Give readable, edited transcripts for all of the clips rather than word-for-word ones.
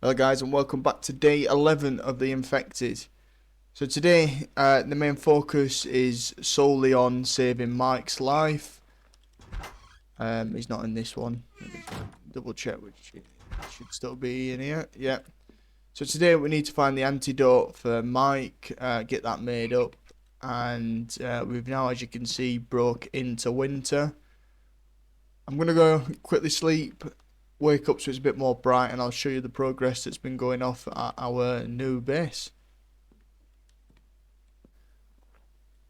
Hello guys and welcome back to day 11 of the Infected. So today the main focus is solely on saving Mike's life. He's not in this one. Let me double check which should still be in here. Yeah. So today we need to find the antidote for Mike, get that made up, and we've now, as you can see, broke into winter. I'm gonna go quickly sleep, wake up so it's a bit more bright, and I'll show you the progress that's been going off at our new base.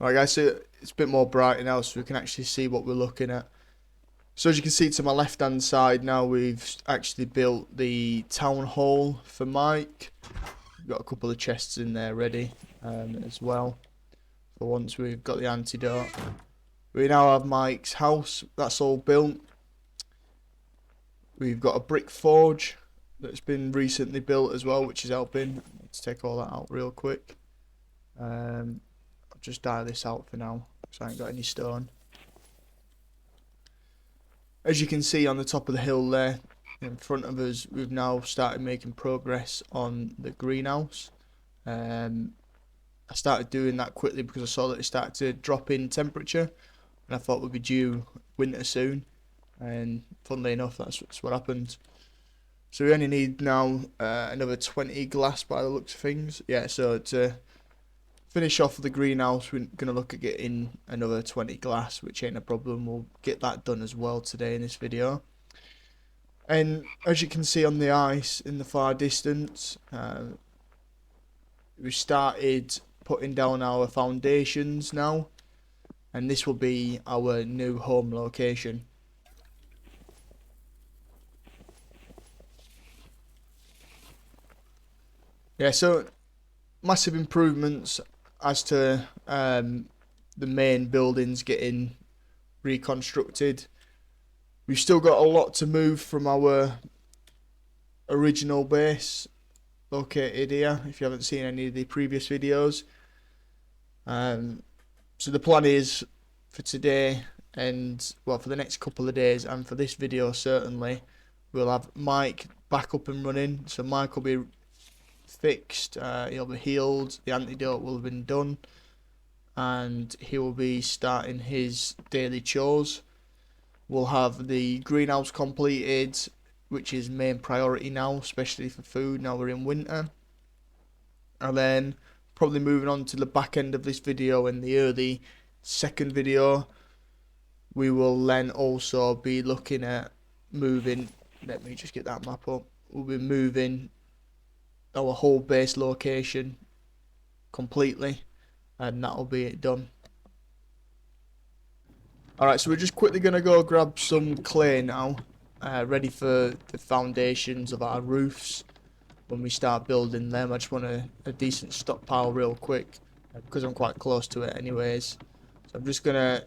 Alright guys, so it's a bit more bright now so we can actually see what we're looking at. So as you can see to my left hand side now, we've actually built the town hall for Mike. We've got a couple of chests in there ready as well for once we've got the antidote. We now have Mike's house, that's all built. We've got a brick forge that's been recently built as well, which is helping. Let's take all that out real quick. I'll just dye this out for now because I ain't got any stone. As you can see on the top of the hill there in front of us, we've now started making progress on the greenhouse. I started doing that quickly because I saw that it started to drop in temperature and I thought we'd be due winter soon, and funnily enough that's what happened. So we only need now another 20 glass by the looks of things. Yeah, so to finish off the greenhouse, we're going to look at getting another 20 glass, which ain't a problem. We'll get that done as well today in this video. And as you can see on the ice in the far distance, we started putting down our foundations now. And this will be our new home location. Yeah, so massive improvements as to the main buildings getting reconstructed. We've still got a lot to move from our original base located here, if you haven't seen any of the previous videos. So the plan is for today and, well, for the next couple of days and for this video certainly, we'll have Mike back up and running. So Mike will be fixed, he'll be healed, the antidote will have been done, and he will be starting his daily chores. We'll have the greenhouse completed, which is main priority now, especially for food now we're in winter. And then probably moving on to the back end of this video and the early second video, we will then also be looking at moving, let me just get that map up, we'll be moving our whole base location completely, and that'll be it done. Alright, so we're just quickly going to go grab some clay now, ready for the foundations of our roofs when we start building them. I just want a decent stockpile real quick, because I'm quite close to it anyways. So I'm just going to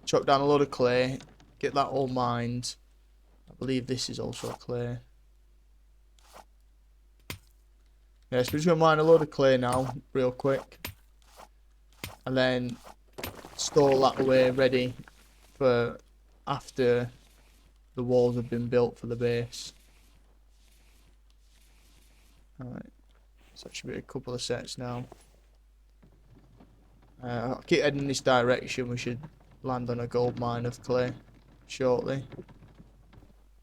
chop down a load of clay, get that all mined. I believe this is also clay. Yeah, so we're just going to mine a load of clay now, real quick. And then store that away ready for after the walls have been built for the base. Alright, so that should be a couple of sets now. I'll keep heading in this direction, we should land on a gold mine of clay shortly.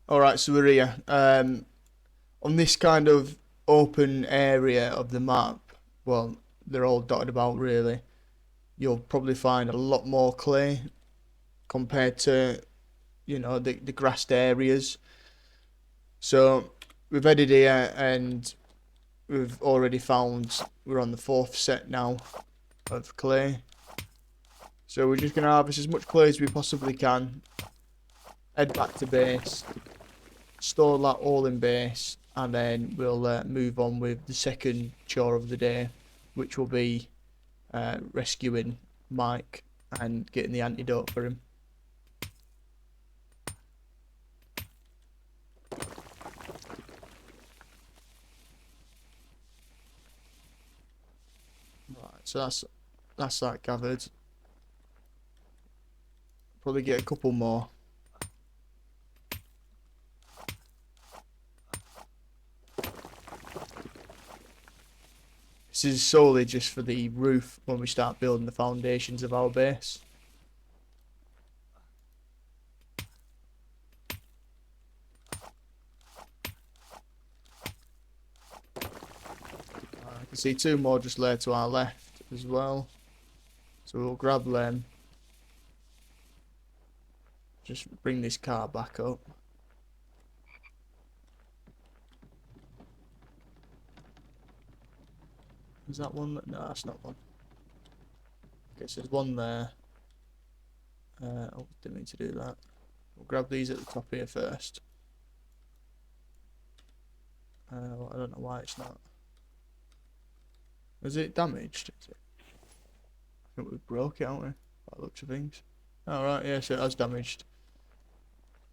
Alright, so we're here. On this kind of open area of the map, well, they're all dotted about really, you'll probably find a lot more clay compared to, you know, the grassed areas. So we've headed here and we've already found, we're on the 4th set now of clay. So we're just going to harvest as much clay as we possibly can, head back to base, store that all in base, and then we'll move on with the second chore of the day, which will be rescuing Mike and getting the antidote for him. Right, so that's that gathered. Probably get a couple more. This is solely just for the roof when we start building the foundations of our base. I can see 2 more just laid to our left as well. So we'll grab them. Just bring this car back up. Is that one? No, that's not one. Okay, so there's one there. Oh, didn't mean to do that. We'll grab these at the top here first. I don't know why it's not. Was it damaged? Is it? I think we broke it, haven't we? By the looks of things. Alright, yeah, so it has damaged.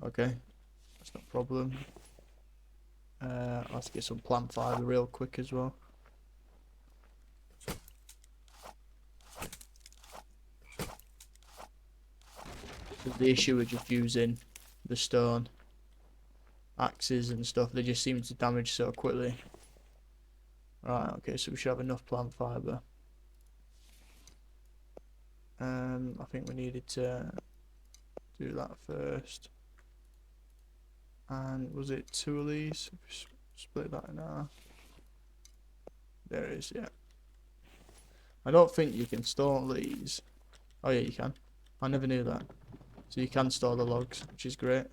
Okay, that's not a problem. I'll have to get some plant fibre real quick as well. The issue with just using the stone axes and stuff, they just seem to damage so quickly. Right, okay, so we should have enough plant fibre. I think we needed to do that first. And was it 2 of these? Split that in half. There it is, yeah. I don't think you can store these. Oh yeah, you can. I never knew that. So you can store the logs, which is great.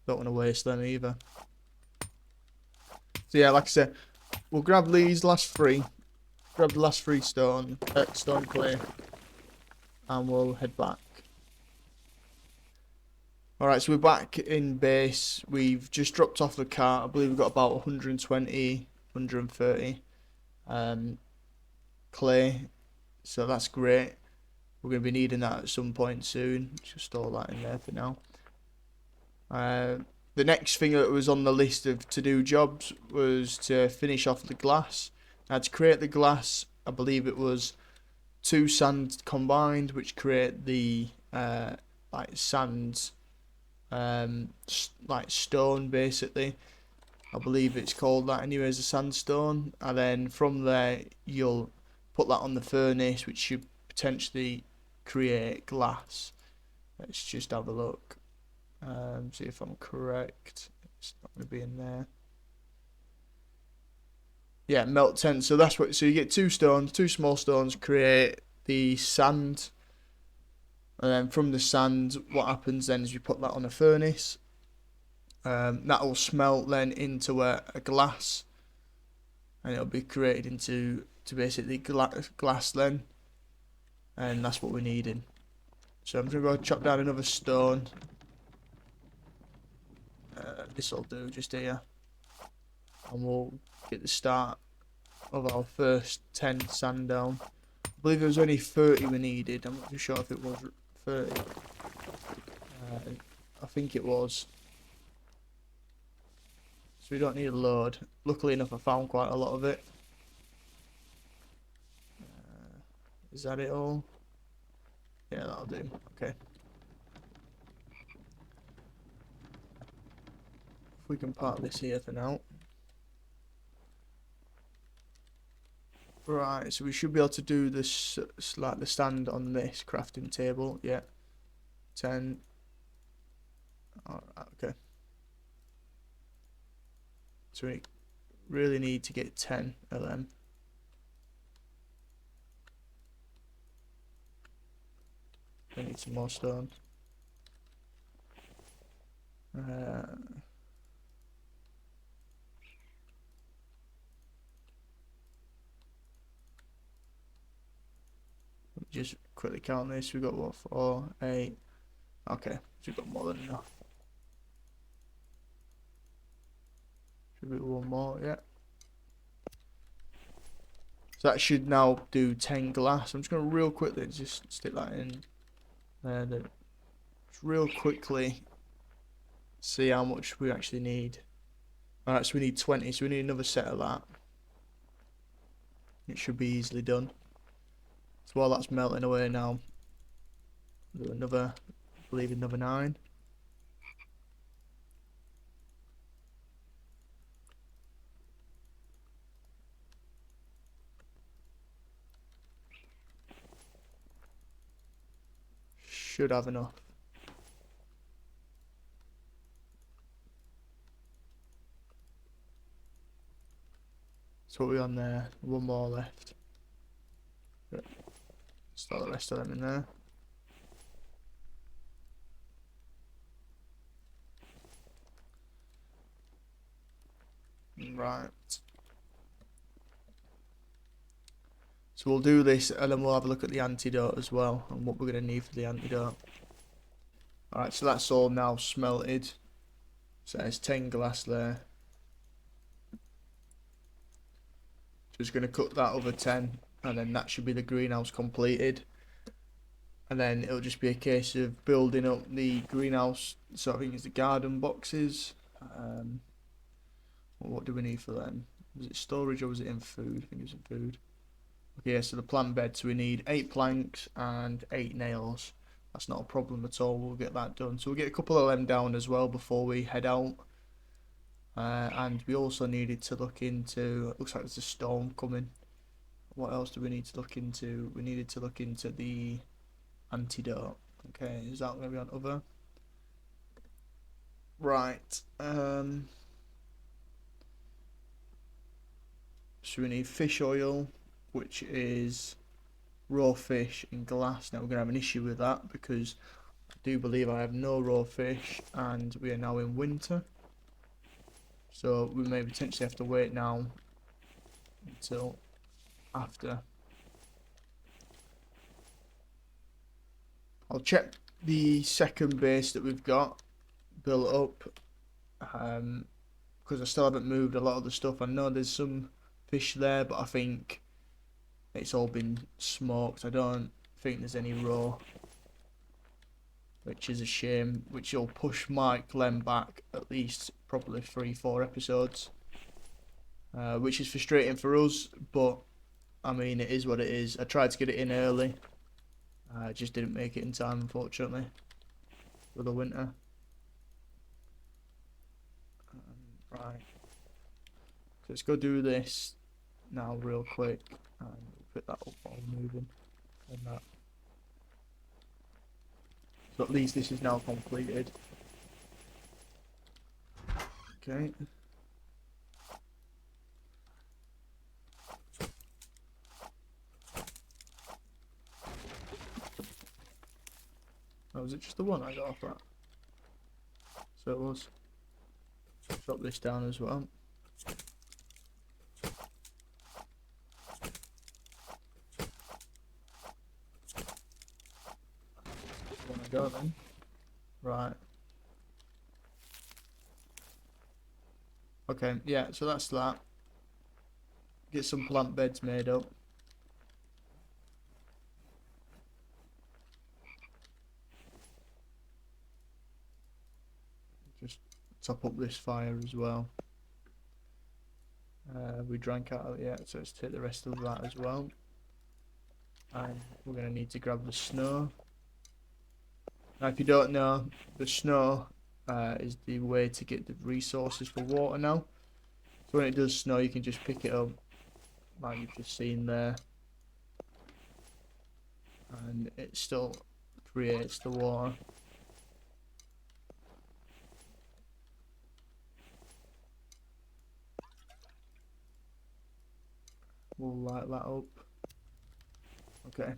Don't want to waste them either. So yeah, like I said, we'll grab these last 3. Grab the last 3 stone clay. And we'll head back. Alright, so we're back in base. We've just dropped off the cart. I believe we've got about 120, 130 clay. So that's great. We're going to be needing that at some point soon. Just store that in there for now. The next thing that was on the list of to-do jobs was to finish off the glass. Now to create the glass, I believe it was 2 sands combined, which create the like sands, like stone basically. I believe it's called that anyways, a sandstone. And then from there you'll put that on the furnace, which should potentially create glass. Let's just have a look. See if I'm correct. It's not going to be in there. Yeah, melt 10. So that's what. So you get 2 stones, 2 small stones, create the sand, and then from the sand, what happens then is you put that on a furnace. That will smelt then into a glass, and it'll be created into basically glass then, and that's what we're needing. So I'm gonna go chop down another stone. This will do just here, and we'll get the start of our first 10 sand down. I believe there was only 30 we needed. I'm not too sure if it was 30. I think it was. So we don't need a load. Luckily enough, I found quite a lot of it. Is that it all? Yeah, that'll do. Okay. If we can park this here for now. Right, so we should be able to do this, like the stand on this crafting table. Yeah. 10. Alright, okay. So we really need to get 10 of them. We need some more stone. Just quickly count this. We've got what, 4, 8. Okay, so we've got more than enough. Should be 1 more, yeah. So that should now do 10 glass. I'm just going to real quickly just stick that in there. Just real quickly see how much we actually need. Alright, so we need 20, so we need another set of that. It should be easily done. So while that's melting away now, do another, I believe another 9. Should have enough. So what are we on there? One more left. Start the rest of them in there. Right. So we'll do this and then we'll have a look at the antidote as well and what we're going to need for the antidote. Alright, so that's all now smelted. So there's 10 glass there. Just going to cut that over 10 and then that should be the greenhouse completed. And then it'll just be a case of building up the greenhouse, so I think it's the garden boxes. What do we need for them? Was it storage or was it in food? I think it was in food. Okay, yeah, so the plant bed, so we need 8 planks and 8 nails. That's not a problem at all, we'll get that done. So we'll get a couple of them down as well before we head out. And we also needed to look into, it looks like there's a storm coming. What else do we need to look into? We needed to look into the antidote. Okay, is that going to be on other? Right. So we need fish oil, which is raw fish in glass. Now we're going to have an issue with that because I do believe I have no raw fish and we are now in winter. So we may potentially have to wait now until after. I'll check the second base that we've got built up because I still haven't moved a lot of the stuff. I know there's some fish there, but I think it's all been smoked. I don't think there's any raw, which is a shame, which will push Mike Lem back at least probably 3-4 episodes, which is frustrating for us, but I mean it is what it is. I tried to get it in early, I just didn't make it in time unfortunately for the winter. Right, so let's go do this now real quick and put that up while moving and that. So at least this is now completed. Okay. Oh, was it just the one I got off that? So it was. Drop this down as well. One I got then. Right. Okay, yeah, so that's that. Get some plant beds made up. Just top up this fire as well. We drank out of it yet, so let's take the rest of that as well. And we're going to need to grab the snow. Now if you don't know, the snow is the way to get the resources for water now. So when it does snow you can just pick it up, like you've just seen there. And it still creates the water. We'll light that up. Okay.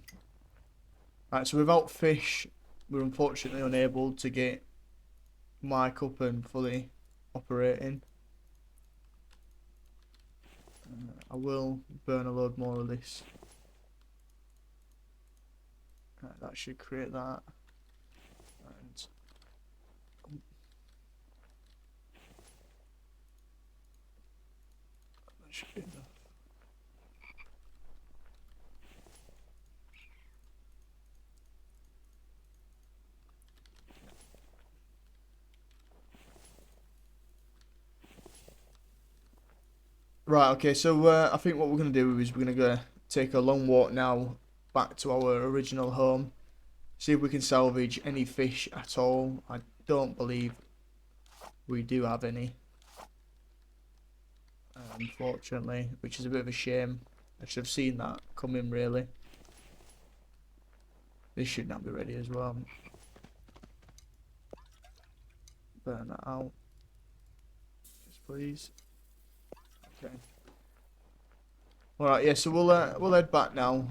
Right, so without fish, we're unfortunately unable to get Mike up and fully operating. I will burn a load more of this. Right, that should create that. And that should be enough. Right, okay, so I think what we're going to do is we're going to go take a long walk now back to our original home. See if we can salvage any fish at all. I don't believe we do have any. Unfortunately, which is a bit of a shame. I should have seen that coming really. This should now be ready as well. burn that out. Just please. Okay. Alright, yeah, so we'll head back now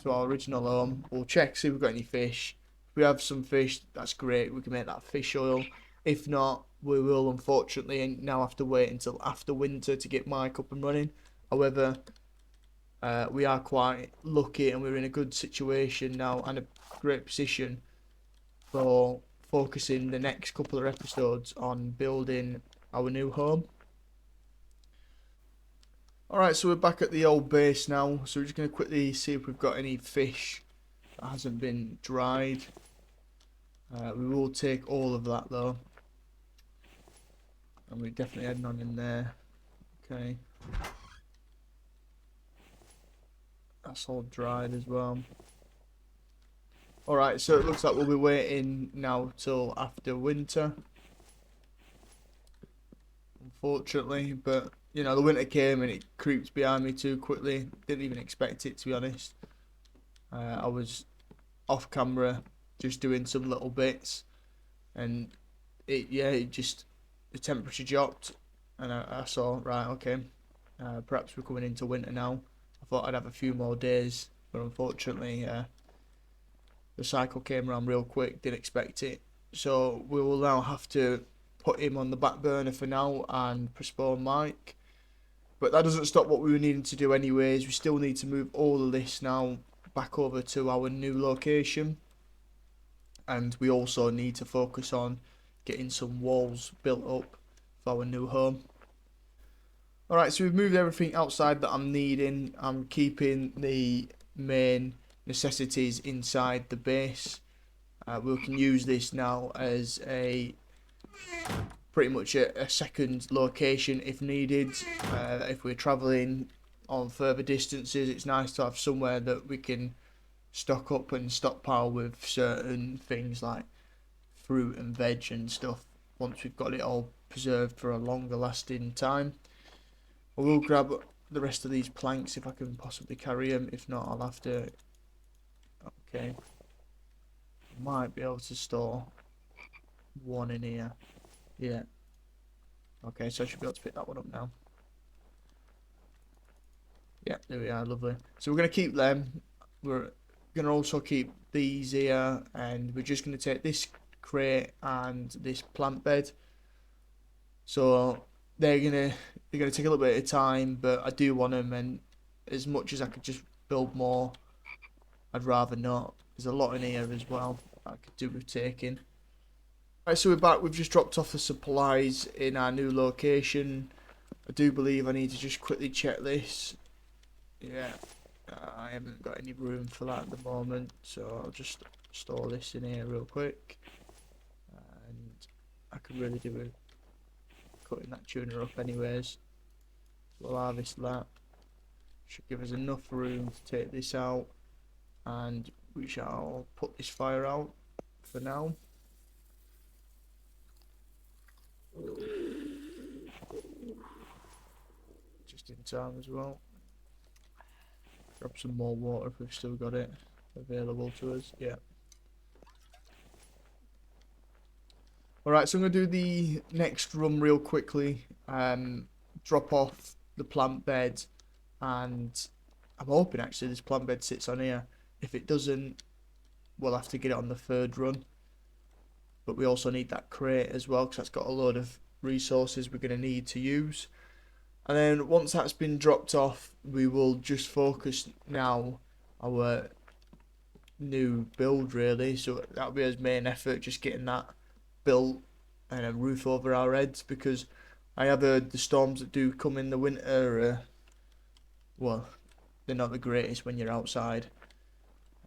to our original home. We'll check, see if we've got any fish. If we have some fish, that's great. We can make that fish oil. If not, we will unfortunately now have to wait until after winter to get Mike up and running. However, we are quite lucky and we're in a good situation now and a great position for focusing the next couple of episodes on building our new home. Alright, so we're back at the old base now, so we're just going to quickly see if we've got any fish that hasn't been dried. We will take all of that though, and we're definitely heading on in there. Okay, that's all dried as well. Alright, so it looks like we'll be waiting now till after winter, unfortunately, but you know, the winter came and it creeps behind me too quickly. Didn't even expect it, to be honest. I was off camera just doing some little bits, and it just, the temperature dropped, and I saw, right, okay, perhaps we're coming into winter now. I thought I'd have a few more days, but unfortunately the cycle came around real quick. Didn't expect it, so we will now have to put him on the back burner for now and postpone Mike. But that doesn't stop what we were needing to do anyways. We still need to move all of this now back over to our new location, and we also need to focus on getting some walls built up for our new home. Alright, so we've moved everything outside that I'm needing. I'm keeping the main necessities inside the base. We can use this now as a pretty much a second location if needed. If we're travelling on further distances, it's nice to have somewhere that we can stock up and stockpile with certain things like fruit and veg and stuff once we've got it all preserved for a longer lasting time. I will grab the rest of these planks if I can possibly carry them. If not, I'll have to. Okay, might be able to store one in here. Yeah. Okay, so I should be able to pick that one up now. Yeah, there we are, lovely. So we're going to keep them. We're going to also keep these here, and we're just going to take this crate and this plant bed. So they're gonna take a little bit of time, but I do want them, and as much as I could just build more, I'd rather not. There's a lot in here as well I could do with taking. Right, so we're back. We've just dropped off the supplies in our new location. I do believe I need to just quickly check this. Yeah, I haven't got any room for that at the moment, so I'll just store this in here real quick. And I could really do with cutting that tuner up anyways. We'll harvest that. Should give us enough room to take this out, and we shall put this fire out for now. Just in time as well. Grab some more water if we've still got it available to us. Yeah. Alright, so I'm going to do the next run real quickly. Drop off the plant bed, and I'm hoping actually this plant bed sits on here. If it doesn't, we'll have to get it on the third run. But we also need that crate as well, because that's got a load of resources we're going to need to use. And then once that's been dropped off, we will just focus now our new build really. So that'll be his main effort, just getting that built and a roof over our heads, because I have heard the storms that do come in the winter, well, they're not the greatest when you're outside,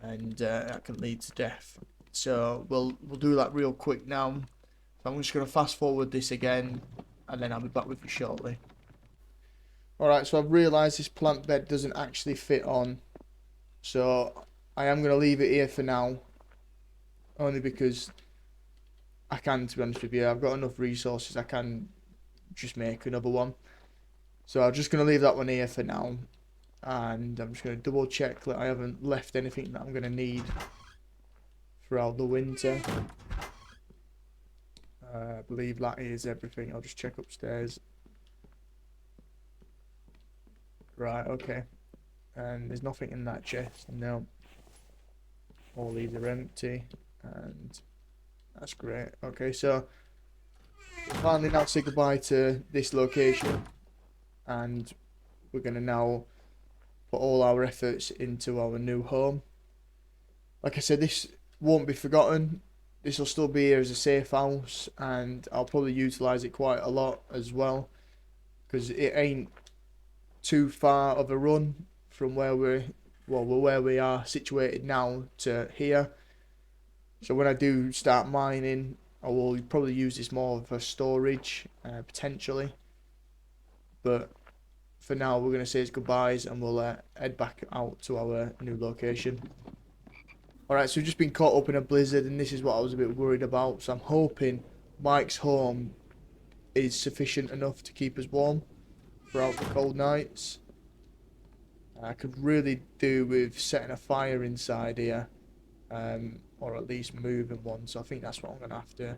and that can lead to death. So we'll do that real quick now. So I'm just going to fast forward this again, and then I'll be back with you shortly. Alright, so I've realised this plant bed doesn't actually fit on, so I am going to leave it here for now, only because I can, to be honest with you. I've got enough resources, I can just make another one. So I'm just going to leave that one here for now, and I'm just going to double check that I haven't left anything that I'm going to need throughout the winter. I believe that is everything. I'll just check upstairs. Right, okay. And there's nothing in that chest. No. All these are empty. And that's great. Okay, so we'll finally now say goodbye to this location. And we're going to now put all our efforts into our new home. Like I said, this won't be forgotten. This will still be here as a safe house, and I'll probably utilise it quite a lot as well, because it ain't too far of a run from where we are situated now to here. So when I do start mining, I will probably use this more for storage, potentially. But for now, we're going to say it's goodbyes, and we'll head back out to our new location. Alright, so we've just been caught up in a blizzard, and this is what I was a bit worried about. So I'm hoping Mike's home is sufficient enough to keep us warm throughout the cold nights. I could really do with setting a fire inside here, or at least moving one. So I think that's what I'm going to have to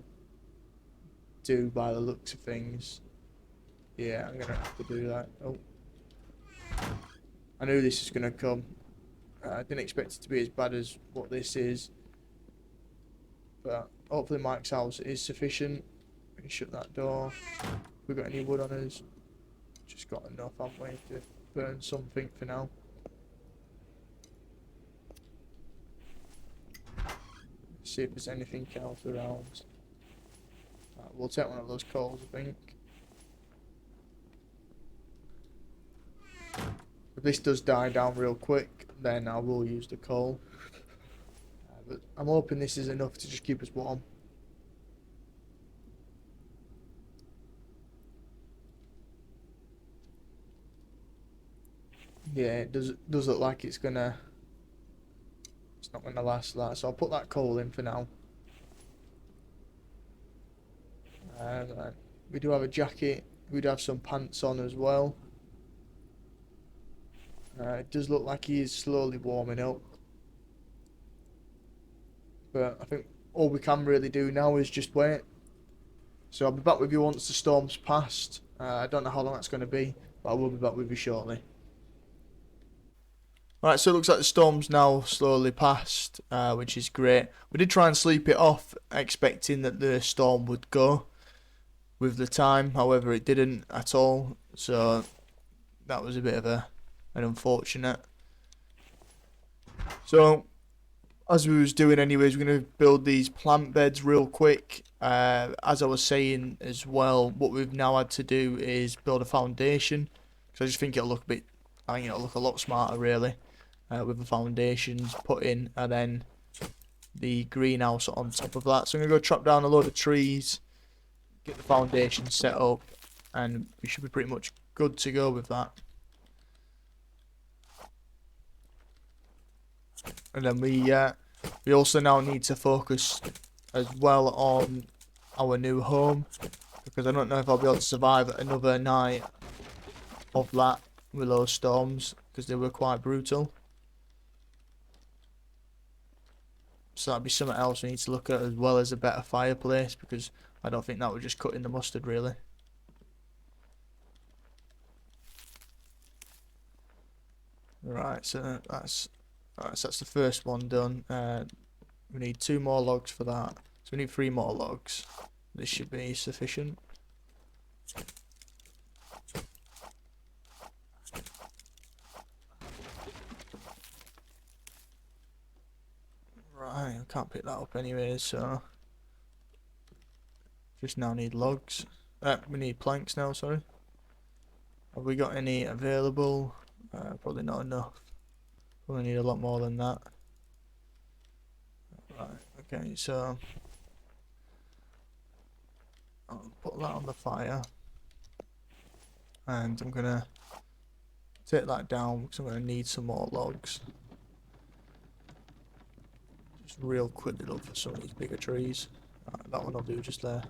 do by the looks of things. Yeah, I'm going to have to do that. Oh, I knew this was going to come. I didn't expect it to be as bad as what this is, but hopefully Mike's house is sufficient. We can shut that door. We've got any wood on us? Just got enough, haven't we, to burn something for now. See if there's anything else around. We'll take one of those coals, I think. If this does die down real quick, then I will use the coal. But I'm hoping this is enough to just keep us warm. Yeah, it does look like it's not gonna last that, so I'll put that coal in for now. We do have a jacket. We do have some pants on as well. It does look like he is slowly warming up. But I think all we can really do now is just wait. So I'll be back with you once the storm's passed. I don't know how long that's going to be, but I will be back with you shortly. Right, so it looks like the storm's now slowly passed, which is great. We did try and sleep it off, expecting that the storm would go with the time. However, it didn't at all. So that was a bit of an unfortunate. So as we was doing anyways, we're going to build these plant beds real quick. As I was saying as well, what we've now had to do is build a foundation, because I just think it'll look it'll look a lot smarter really, with the foundations put in and then the greenhouse on top of that. So I'm going to go chop down a load of trees, get the foundation set up, and we should be pretty much good to go with that. And then we also now need to focus as well on our new home, because I don't know if I'll be able to survive another night of that with those storms, because they were quite brutal. So that'd be something else we need to look at, as well as a better fireplace, because I don't think that would just cut in the mustard really. Right, so that's the first one done. We need 2 more logs for that. So we need 3 more logs. This should be sufficient. Right, I can't pick that up anyways, so just now need logs. We need planks now, sorry. Have we got any available? Probably not enough. Probably need a lot more than that. Right, okay, so I'll put that on the fire. And I'm gonna take that down because I'm gonna need some more logs. Just real quickly look for some of these bigger trees. Right, that one I'll do just there.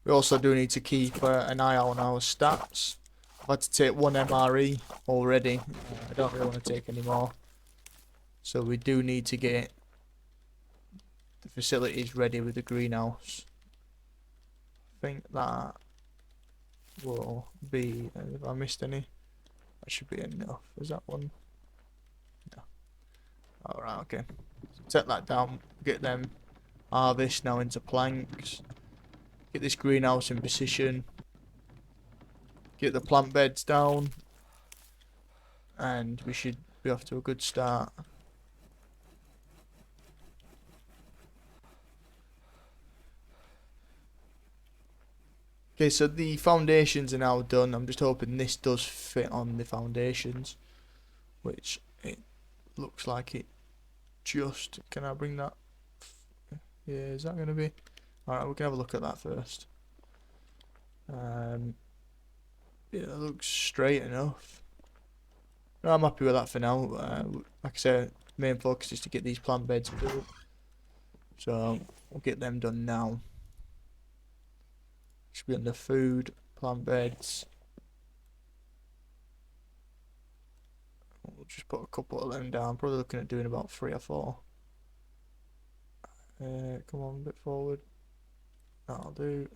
We also do need to keep an eye on our stats. I've had to take 1 MRE already. I don't really want to take any more. So we do need to get the facilities ready with the greenhouse. I think that will be, have I missed any? That should be enough. Is that one? No. Alright, okay. So set that down, get them harvest now into planks. Get this greenhouse in position. Get the plant beds down. And we should be off to a good start. Okay, so the foundations are now done. I'm just hoping this does fit on the foundations, which it looks like it just... Can I bring that? Yeah, is that going to be... Alright, we can have a look at that first. Yeah, it looks straight enough. No, I'm happy with that for now. Like I said, main focus is to get these plant beds built. So, we'll get them done now. Should be under food, plant beds. We'll just put a couple of them down. Probably looking at doing about 3 or 4. Come on, a bit forward. That'll do.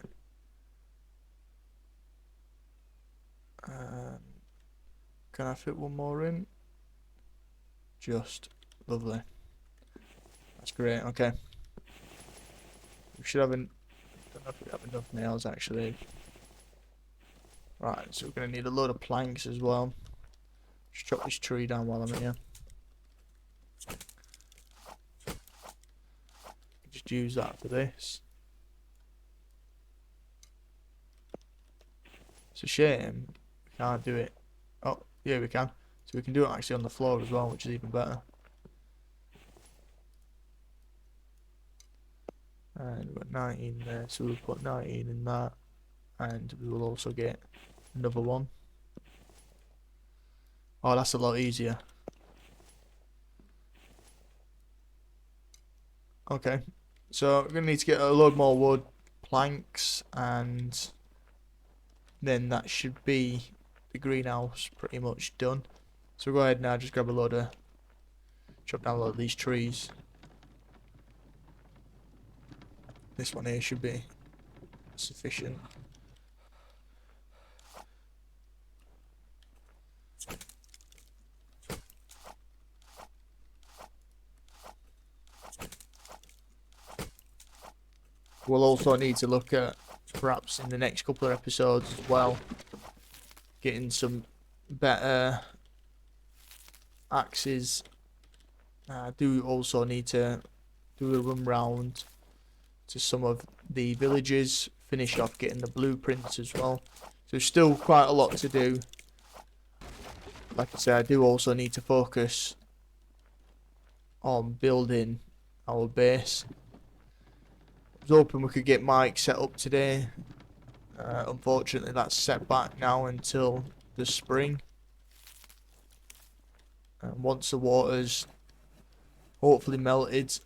Can I fit one more in? Just lovely. That's great. Okay. We should have don't know if we have enough nails actually. Right, so we're gonna need a load of planks as well. Just chop this tree down while I'm here. Just use that for this. It's a shame we can't do it. Oh, yeah, we can. So we can do it actually on the floor as well, which is even better. And we've got 19 there, so we'll put 19 in that. And we will also get another one. Oh, that's a lot easier. Okay, so we're going to need to get a load more wood, planks, and then that should be the greenhouse pretty much done. So we'll go ahead now, just grab a load of, chop down a load of these trees. This one here should be sufficient. We'll also need to look at, perhaps in the next couple of episodes as well, getting some better axes. I do also need to do a run round to some of the villages, finish off getting the blueprints as well. So there's still quite a lot to do. Like I said, I do also need to focus on building our base. I was hoping we could get Mike set up today. Unfortunately, that's set back now until the spring. And once the water's hopefully melted,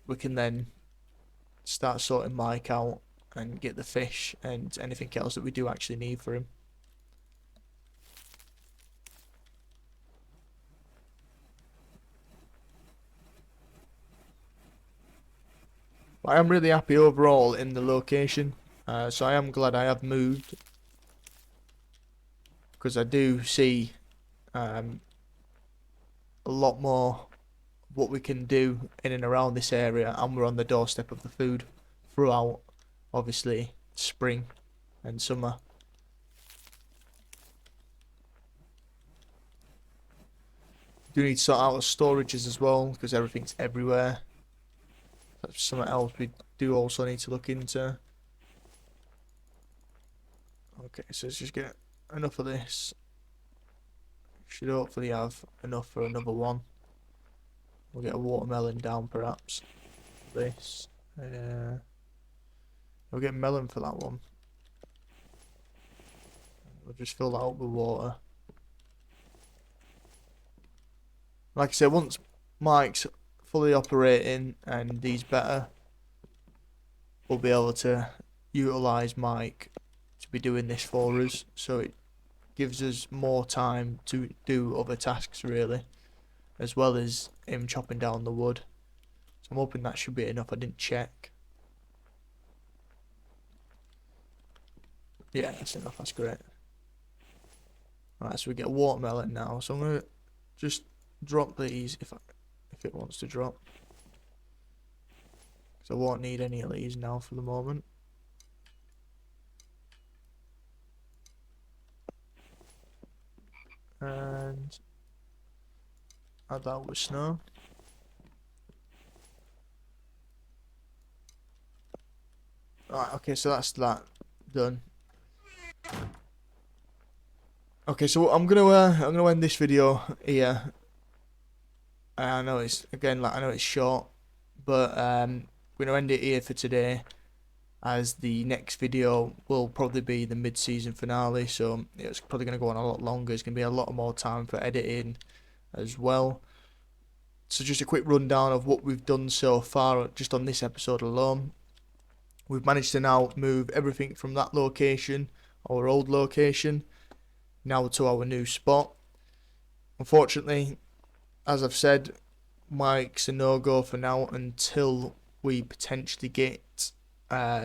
we can then start sorting Mike out and get the fish and anything else that we do actually need for him. But I am really happy overall in the location, so I am glad I have moved, because I do see a lot more what we can do in and around this area, and we're on the doorstep of the food throughout, obviously, spring and summer. Do need to sort out our storages as well, because everything's everywhere. That's something else we do also need to look into. Okay, so let's just get enough of this. Should hopefully have enough for another one. We'll get a watermelon down perhaps. This. We'll get melon for that one. We'll just fill that up with water. Like I said, once Mike's fully operating and he's better, we'll be able to utilise Mike to be doing this for us, so it gives us more time to do other tasks really. as well as him chopping down the wood. So I'm hoping that should be enough. I didn't check. Yeah, that's enough. That's great. Right, so we get a watermelon now. So I'm gonna just drop these if it wants to drop. So I won't need any of these now for the moment. And add that with snow. Alright, okay, so that's that done. Okay, so I'm gonna end this video here. I know it's I know it's short, but we're gonna end it here for today, as the next video will probably be the mid-season finale. So it's probably gonna go on a lot longer. It's gonna be a lot more time for editing as well. So just a quick rundown of what we've done so far, just on this episode alone. We've managed to now move everything from that location, our old location, now to our new spot. Unfortunately, as I've said, Mike's a no-go for now until we potentially get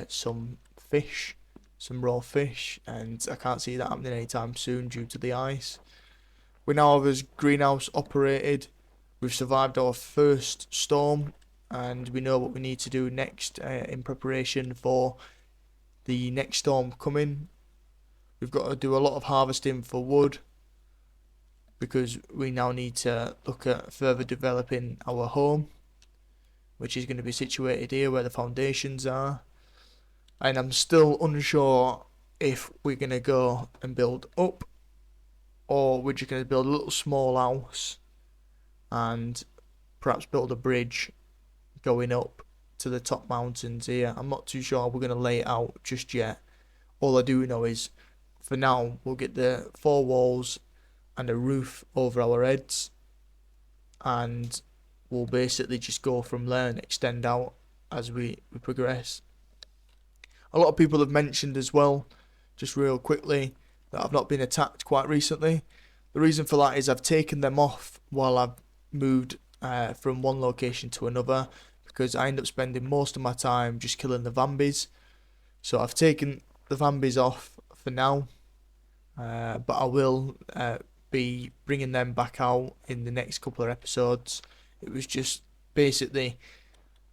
some fish, some raw fish, and I can't see that happening anytime soon due to the ice. We now have his greenhouse operated. We've survived our first storm, and we know what we need to do next in preparation for the next storm coming. We've got to do a lot of harvesting for wood, because we now need to look at further developing our home, which is going to be situated here where the foundations are. And I'm still unsure if we're going to go and build up, or we're just going to build a little small house and perhaps build a bridge going up to the top mountains here. I'm not too sure how we're going to lay it out just yet. All I do know is, for now, we'll get the 4 walls and a roof over our heads, and we'll basically just go from there and extend out as we progress. A lot of people have mentioned as well, just real quickly, that I've not been attacked quite recently. The reason for that is I've taken them off while I've moved from one location to another, because I end up spending most of my time just killing the zombies. So I've taken the zombies off for now, but I will be bringing them back out in the next couple of episodes. It was just basically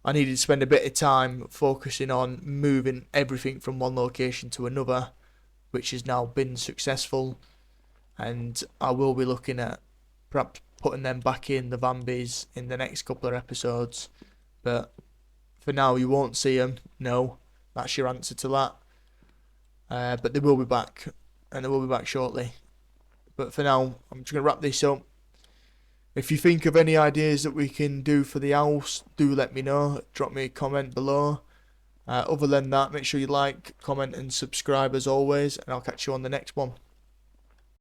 I needed to spend a bit of time focusing on moving everything from one location to another, which has now been successful, and I will be looking at perhaps putting them back in the zombies in the next couple of episodes. But for now, you won't see them. No, that's your answer to that. But they will be back, and they will be back shortly. But for now, I'm just going to wrap this up. If you think of any ideas that we can do for the house, do let me know. Drop me a comment below. Other than that, make sure you like, comment and subscribe as always, and I'll catch you on the next one.